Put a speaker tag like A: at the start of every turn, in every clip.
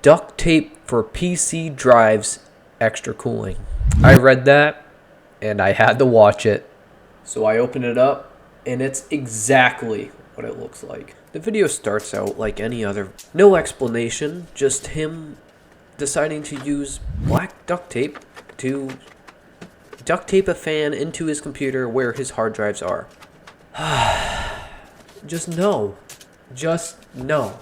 A: Duct tape for PC drives extra cooling. I read that and I had to watch it. So I opened it up and it's exactly what it looks like. The video starts out like any other. No explanation, just him deciding to use black duct tape to duct tape a fan into his computer where his hard drives are. Just no. Just no.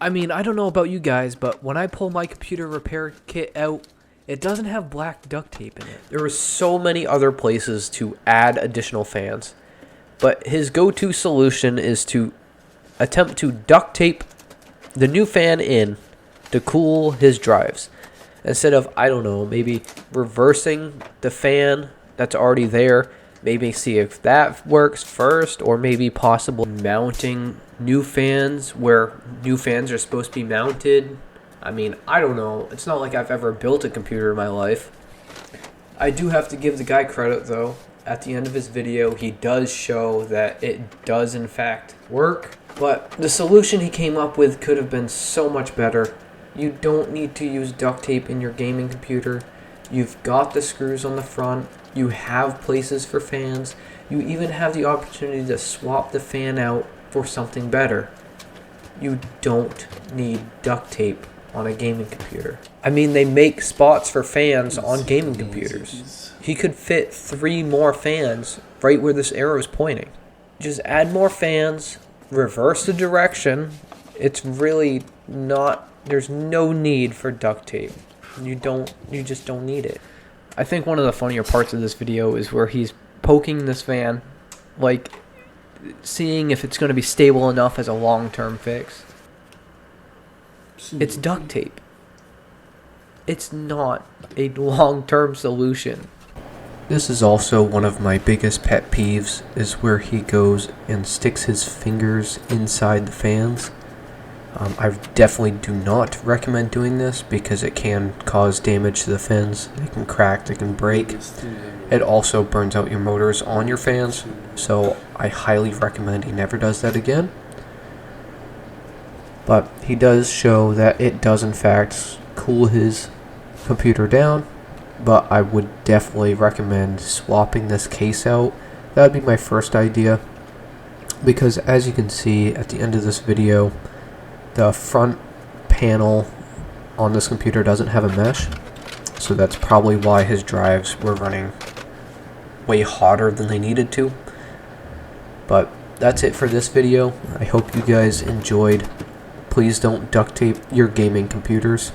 A: I mean, I don't know about you guys, but when I pull my computer repair kit out, it doesn't have black duct tape in it. There were so many other places to add additional fans, but his go-to solution is to attempt to duct tape the new fan in to cool his drives. Instead of, I don't know, maybe reversing the fan that's already there, maybe see if that works first, or maybe possible mounting new fans where new fans are supposed to be mounted. I mean, I don't know. It's not like I've ever built a computer in my life. I do have to give the guy credit, though. At the end of his video, he does show that it does, in fact, work. But the solution he came up with could have been so much better. You don't need to use duct tape in your gaming computer. You've got the screws on the front. You have places for fans. You even have the opportunity to swap the fan out for something better. You don't need duct tape on a gaming computer. I mean, they make spots for fans on gaming computers. He could fit 3 more fans right where this arrow is pointing. Just add more fans, reverse the direction. It's really not, there's no need for duct tape. You just don't need it. I think one of the funnier parts of this video is where he's poking this fan, like seeing if it's going to be stable enough as a long-term fix. It's duct tape. It's not a long-term solution. This is also one of my biggest pet peeves, is where he goes and sticks his fingers inside the fans. I definitely do not recommend doing this because it can cause damage to the fans. They can crack, they can break. It also burns out your motors on your fans, so I highly recommend he never does that again. But he does show that it does in fact cool his computer down, but I would definitely recommend swapping this case out. That would be my first idea, because as you can see at the end of this video, the front panel on this computer doesn't have a mesh, so that's probably why his drives were running way hotter than they needed to. But that's it for this video. I hope you guys enjoyed. Please don't duct tape your gaming computers.